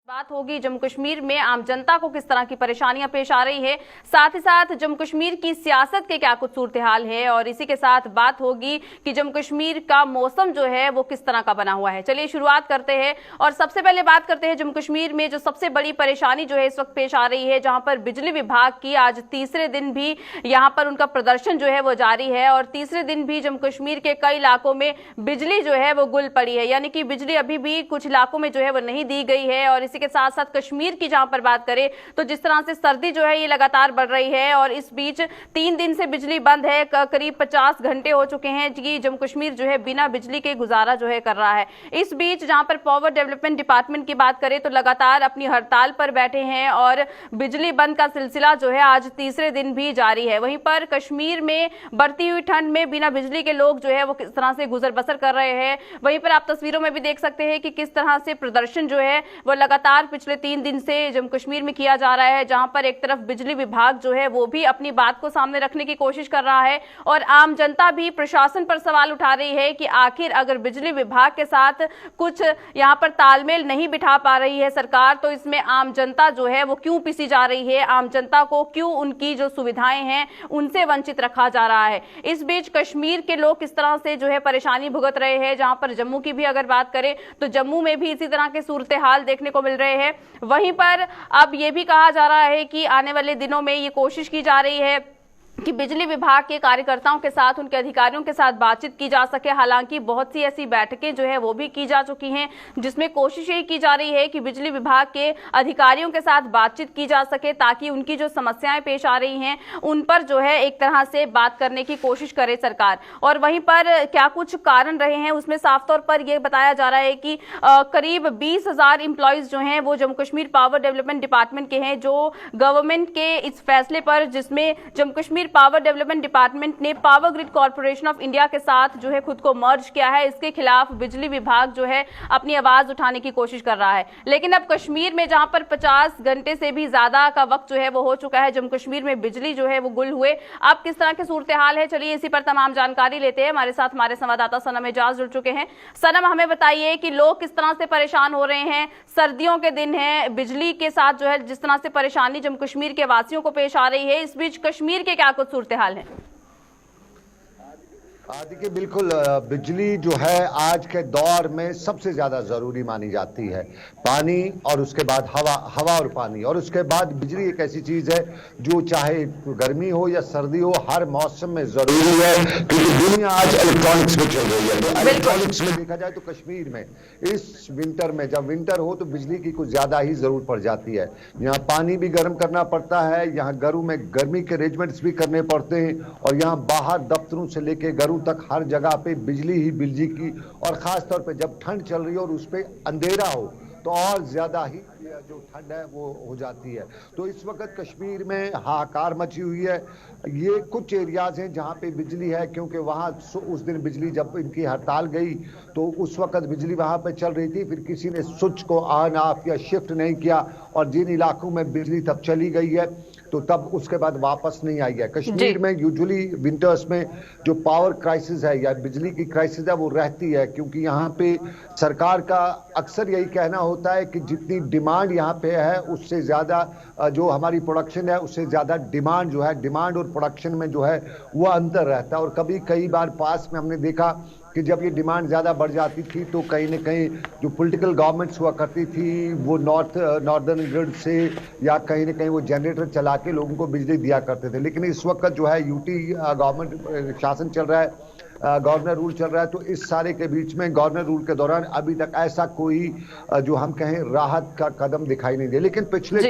बात होगी जम्मू कश्मीर में आम जनता को किस तरह की परेशानियां पेश आ रही है, साथ ही साथ जम्मू कश्मीर की सियासत के क्या कुछ सूरत हाल है, और इसी के साथ बात होगी कि जम्मू कश्मीर का मौसम जो है वो किस तरह का बना हुआ है। चलिए शुरुआत करते हैं और सबसे पहले बात करते हैं जम्मू कश्मीर में जो सबसे बड़ी परेशानी जो है इस वक्त पेश आ रही है, जहां पर बिजली विभाग की आज तीसरे दिन भी यहां पर उनका प्रदर्शन जो है वो जारी है और तीसरे दिन भी जम्मू कश्मीर के कई इलाकों में बिजली जो है वो गुल पड़ी है, यानी कि बिजली अभी भी कुछ इलाकों में जो है वो नहीं दी गई है। और के साथ साथ कश्मीर की जहां पर बात करें तो जिस तरह से सर्दी जो है ये लगातार बढ़ रही है और इस बीच 3 दिन से बिजली बंद है, करीब 50 घंटे हो चुके हैं कि जम्मू कश्मीर जो है बिना बिजली के गुजारा जो है कर रहा है। इस बीच जहां पर पावर डेवलपमेंट डिपार्टमेंट की बात करें तो लगातार अपनी हड़ताल पर बैठे हैं और बिजली बंद का सिलसिला जो है आज तीसरे दिन भी जारी है। वहीं पर कश्मीर में बढ़ती हुई ठंड में बिना बिजली के लोग जो है वो किस तरह से गुजर बसर कर रहे हैं, वहीं पर आप तस्वीरों में भी देख सकते हैं कि किस तरह से प्रदर्शन जो है वो लगातार पिछले 3 दिन से जम्मू कश्मीर में किया जा रहा है, जहां पर एक तरफ बिजली विभाग जो है वो भी अपनी बात को सामने रखने की कोशिश कर रहा है और आम जनता भी प्रशासन पर सवाल उठा रही है कि आखिर अगर बिजली विभाग के साथ कुछ यहां पर तालमेल नहीं बिठा पा रही है सरकार, तो इसमें आम जनता जो है वो क्यों पिसी जा रही है, आम जनता को क्यों उनकी जो सुविधाएं हैं उनसे वंचित रखा जा रहा है। इस बीच कश्मीर के लोग किस तरह से जो है परेशानी भुगत रहे हैं, जहां पर जम्मू की भी अगर बात करें तो जम्मू में भी इसी तरह के सूरत हाल देखने को मिल रहे हैं। वहीं पर अब यह भी कहा जा रहा है कि आने वाले दिनों में ये कोशिश की जा रही है कि बिजली विभाग के कार्यकर्ताओं के साथ, उनके अधिकारियों के साथ बातचीत की जा सके। हालांकि बहुत सी ऐसी बैठकें जो है वो भी की जा चुकी हैं जिसमें कोशिश यही की जा रही है कि बिजली विभाग के अधिकारियों के साथ बातचीत की जा सके ताकि उनकी जो समस्याएं पेश आ रही हैं उन पर जो है एक तरह से बात करने की कोशिश करे सरकार। और वहीं पर क्या कुछ कारण रहे हैं उसमें साफ तौर पर यह बताया जा रहा है कि करीब 20,000 एम्प्लॉयज जो हैं वो Jammu Kashmir power development department के हैं, जो गवर्नमेंट के इस फैसले पर, जिसमें Jammu Kashmir power development department ने power grid corporation of India के साथ जो है खुद को मर्ज किया है, इसके खिलाफ बिजली विभाग जो है अपनी आवाज उठाने की कोशिश कर रहा है। लेकिन अब कश्मीर में जहां पर 50 घंटे से भी ज्यादा का वक्त जो है वो हो चुका है, जम्मू कश्मीर में बिजली जो है वो गुल हुए, अब किस तरह की सूरत हाल है, चलिए इसी पर तमाम जानकारी लेते हैं। हमारे साथ हमारे संवाददाता सनम एजाज जुड़ चुके हैं। सनम, हमें बताइए कि लोग किस तरह से परेशान हो रहे हैं, सर्दियों के दिन है, बिजली के साथ जो है जिस तरह से परेशानी जम्मू कश्मीर के वासियों को पेश आ रही है, इस बीच कश्मीर के क्या कुछ सूरत हाल है? देखिए, बिल्कुल बिजली जो है आज के दौर में सबसे ज्यादा जरूरी मानी जाती है। पानी और उसके बाद हवा और पानी, और उसके बाद बिजली एक ऐसी चीज है जो चाहे गर्मी हो या सर्दी हो हर मौसम में जरूरी है, क्योंकि दुनिया आज इलेक्ट्रॉनिक्स में चल रही है। तो इलेक्ट्रॉनिक्स में देखा जाए तो कश्मीर में इस विंटर में, जब विंटर हो तो बिजली की कुछ ज्यादा ही जरूरत पड़ जाती है। यहाँ पानी भी गर्म करना पड़ता है, यहाँ घरों में गर्मी के अरेंजमेंट्स भी करने पड़ते हैं, और यहाँ बाहर दफ्तरों से लेके घरों तक हर जगह पे बिजली ही बिजली की, और खास तौर पे जब ठंड चल रही हो और उस पे अंधेरा हो तो और ज्यादा ही जो ठंड है वो हो जाती है। तो इस वक्त कश्मीर में हाहाकार मची हुई है। ये कुछ एरियाज हैं जहां पे बिजली है, क्योंकि वहां उस दिन बिजली जब इनकी हड़ताल गई तो उस वक्त बिजली वहां पे चल रही थी, फिर किसी ने स्विच को ऑन ऑफ या शिफ्ट नहीं किया, और जिन इलाकों में बिजली तब चली गई है तो तब उसके बाद वापस नहीं आई है। कश्मीर में यूजुअली विंटर्स में जो पावर क्राइसिस है या बिजली की क्राइसिस है वो रहती है, क्योंकि यहाँ पे सरकार का अक्सर यही कहना होता है कि जितनी डिमांड यहाँ पे है उससे ज्यादा जो हमारी प्रोडक्शन है उससे ज्यादा डिमांड जो है, डिमांड और प्रोडक्शन में जो है वो अंतर रहता है। और कई बार पास में हमने देखा कि जब ये डिमांड ज़्यादा बढ़ जाती थी तो कहीं न कहीं जो पॉलिटिकल गवर्नमेंट्स हुआ करती थी वो नॉर्दर्न ग्रिड से या कहीं न कहीं वो जनरेटर चला के लोगों को बिजली दिया करते थे। लेकिन इस वक्त जो है यूटी गवर्नमेंट शासन चल रहा है, गवर्नर रूल चल रहा है, तो इस सारे के बीच में गवर्नर रूल के दौरान अभी तक ऐसा कोई जो हम कहें राहत का कदम दिखाई नहीं दिया। लेकिन पिछले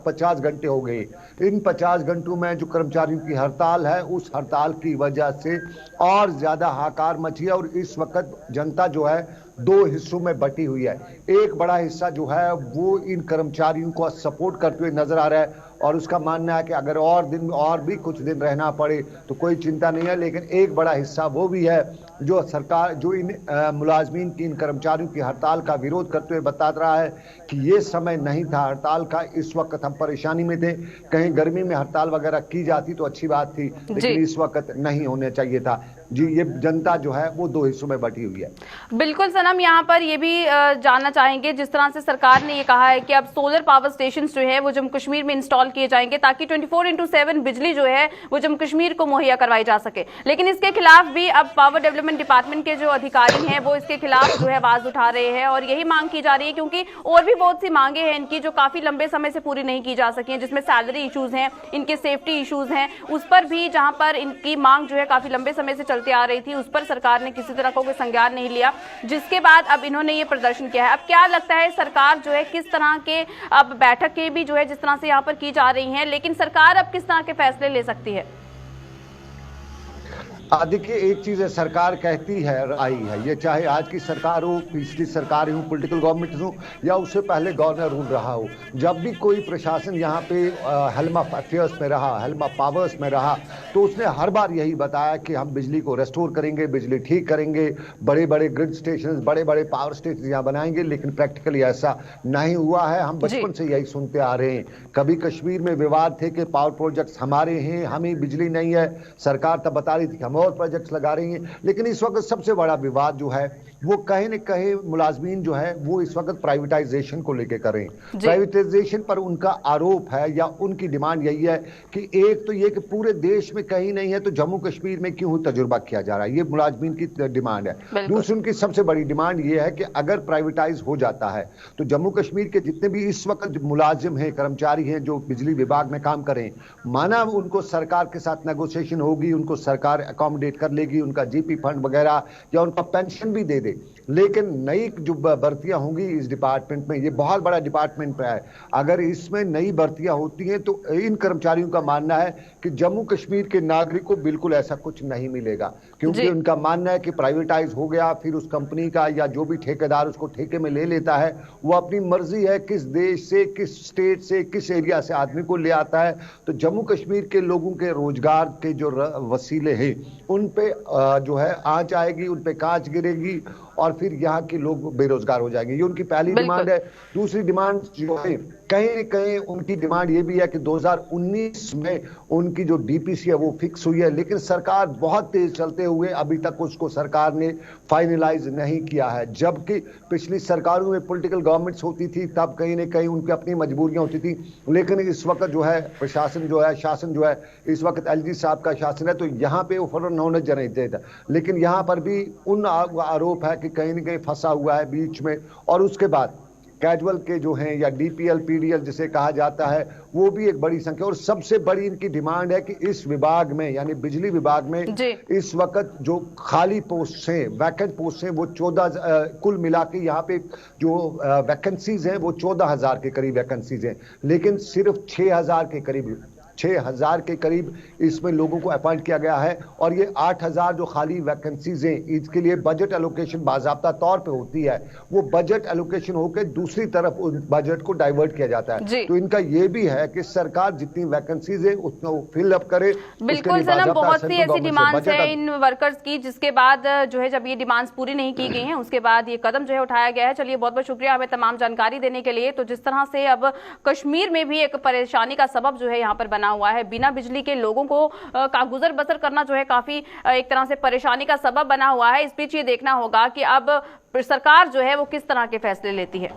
50 घंटे हो गए, इन 50 घंटों में जो कर्मचारियों की हड़ताल है उस हड़ताल की वजह से और ज्यादा हाहाकार मची है, और इस वक्त जनता जो है 2 हिस्सों में बटी हुई है। एक बड़ा हिस्सा जो है वो इन कर्मचारियों को सपोर्ट करते हुए नजर आ रहा है, और उसका मानना है कि अगर और भी कुछ दिन रहना पड़े तो कोई चिंता नहीं है। लेकिन एक बड़ा हिस्सा वो भी है जो सरकार जो इन मुलाजमीन की, इन कर्मचारियों की हड़ताल का विरोध करते हुए बता रहा है कि ये समय नहीं था हड़ताल का, इस वक्त हम परेशानी में थे। कहीं गर्मी में हड़ताल वगैरह की जाती तो अच्छी बात थी, लेकिन इस वक्त नहीं होने चाहिए था। जी, ये जनता जो है वो दो हिस्सों में बटी हुई है। बिल्कुल सनम, यहाँ पर ये भी जानना चाहेंगे, जिस तरह से सरकार ने ये कहा है कि अब सोलर पावर स्टेशन जो है वो जम्मू कश्मीर में इंस्टॉल किए जाएंगे ताकि 24/7 बिजली जो है वो जम्मू कश्मीर को मुहैया करवाई जा सके, लेकिन इसके खिलाफ भी अब पावर डेवलपमेंट डिपार्टमेंट के जो अधिकारी हैं वो इसके खिलाफ जो है आवाज उठा रहे हैं और यही मांग की जा रही है, क्योंकि और भी बहुत सी मांगे हैं इनकी जो काफी लंबे समय से पूरी नहीं की जा सकी हैं, जिसमें सैलरी इश्यूज हैं, इनके सेफ्टी इश्यूज हैं, उस पर भी जहां पर इनकी मांग जो है काफी लंबे समय से चलती आ रही थी, उस पर सरकार ने किसी तरह का कोई संज्ञान नहीं लिया, जिसके बाद अब इन्होंने ये प्रदर्शन किया है। अब क्या लगता है सरकार जो है किस तरह के, अब बैठकें भी जो है जिस तरह से यहाँ पर की जा रही हैं, लेकिन सरकार अब किस तरह के फैसले ले सकती है? देखिए, एक चीज है, सरकार कहती है आई है, ये चाहे आज की सरकार हो, पिछली सरकार हो, पॉलिटिकल गवर्नमेंट हो या उससे पहले गवर्नर रूल रहा हो, जब भी कोई प्रशासन यहाँ पे हेल्म ऑफ अफेयर्स में रहा, हेल्म ऑफ पावर्स में रहा, तो उसने हर बार यही बताया कि हम बिजली को रेस्टोर करेंगे, बिजली ठीक करेंगे, बड़े बड़े ग्रिड स्टेशन, बड़े बड़े पावर स्टेशन यहाँ बनाएंगे, लेकिन प्रैक्टिकली ऐसा नहीं हुआ है। हम बचपन से यही सुनते आ रहे हैं। कभी कश्मीर में विवाद थे कि पावर प्रोजेक्ट्स हमारे हैं, हमें बिजली नहीं है, सरकार तब बता रही थी कि हम और प्रोजेक्ट्स लगा रही हैं, लेकिन इस वक्त सबसे बड़ा विवाद जो है वो कहीं न कहीं मुलाजमीन जो है वो इस वक्त प्राइवेटाइजेशन को लेकर करें। प्राइवेटाइजेशन पर उनका आरोप है या उनकी डिमांड यही है कि एक तो ये कि पूरे देश में कहीं नहीं है तो जम्मू कश्मीर में क्यों तजुर्बा किया जा रहा है, ये मुलाजमीन की डिमांड है। दूसरी उनकी सबसे बड़ी डिमांड ये है कि अगर प्राइवेटाइज हो जाता है तो जम्मू कश्मीर के जितने भी इस वक्त मुलाजिम हैं, कर्मचारी हैं जो बिजली विभाग में काम करें, माना उनको सरकार के साथ नेगोशिएशन होगी, उनको सरकार अकोमोडेट कर लेगी, उनका जीपी फंड वगैरह या उनका पेंशन भी दे दे, लेकिन नई जो भर्तियां होंगी इस डिपार्टमेंट में, ये बहुत बड़ा डिपार्टमेंट है, अगर इसमें नई भर्तियां होती हैं तो इन कर्मचारियों का मानना है कि जम्मू कश्मीर के नागरिक को बिल्कुल ऐसा कुछ नहीं मिलेगा, क्योंकि उनका मानना है कि प्राइवेटाइज हो गया, फिर उस कंपनी का या जो भी ठेकेदार उसको ठेके में ले लेता है वो अपनी मर्जी है किस देश से, किस स्टेट से, किस एरिया से आदमी को ले आता है। तो जम्मू कश्मीर के लोगों के रोजगार के जो वसीले हैं उन पे जो है आंच आएगी, उन पे कांच गिरेगी और फिर यहाँ के लोग बेरोजगार हो जाएंगे। ये उनकी पहली डिमांड है। दूसरी डिमांड जो है, कहीं न कहीं उनकी डिमांड ये भी है कि 2019 में उनकी जो डीपीसी है वो फिक्स हुई है, लेकिन सरकार बहुत तेज चलते हुए अभी तक उसको सरकार ने फाइनलाइज नहीं किया है। जबकि पिछली सरकारों में पॉलिटिकल गवर्नमेंट्स होती थी तब कहीं न कहीं उनकी अपनी मजबूरियां होती थी, लेकिन इस वक्त जो है प्रशासन जो है, शासन जो है, इस वक्त एलजी साहब का शासन है, तो यहाँ पे वो फौरन होने नहीं देता। लेकिन यहाँ पर भी उन आरोप है कि कहीं न कहीं फंसा हुआ है बीच में, और उसके बाद कैजुअल के जो हैं या डीपीएल पीडीएल जिसे कहा जाता है वो भी एक बड़ी संख्या। और सबसे बड़ी इनकी डिमांड है कि इस विभाग में यानी बिजली विभाग में इस वक्त जो खाली पोस्ट हैं, वैकेंट पोस्ट हैं, वो 14 कुल मिला के यहाँ पे जो वैकेंसीज हैं वो 14,000 के करीब वैकेंसीज हैं, लेकिन सिर्फ 6,000 के करीब इसमें लोगों को अपॉइंट किया गया है। और ये 8,000 जो खाली वैकेंसीज हैं इसके लिए बजट एलोकेशन बाकायदा तौर पे होती है, वो बजट एलोकेशन होकर दूसरी तरफ उस बजट को डाइवर्ट किया जाता है। तो इनका ये भी है कि सरकार जितनी वैकेंसीज है उतना वो फिल अप करे। बिल्कुल सनम, बहुत सी ऐसी डिमांड्स है इन वर्कर्स की जिसके बाद जो है जब ये डिमांड्स पूरी नहीं की गई हैं उसके बाद ये कदम जो है उठाया गया है। चलिए, बहुत बहुत शुक्रिया हमें तमाम जानकारी देने के लिए। तो जिस तरह से अब कश्मीर में भी एक परेशानी का सबब जो है यहाँ पर बना हुआ है, बिना बिजली के लोगों को का गुजर बसर करना जो है काफी एक तरह से परेशानी का सबब बना हुआ है। इस बीच ये देखना होगा कि अब सरकार जो है वो किस तरह के फैसले लेती है।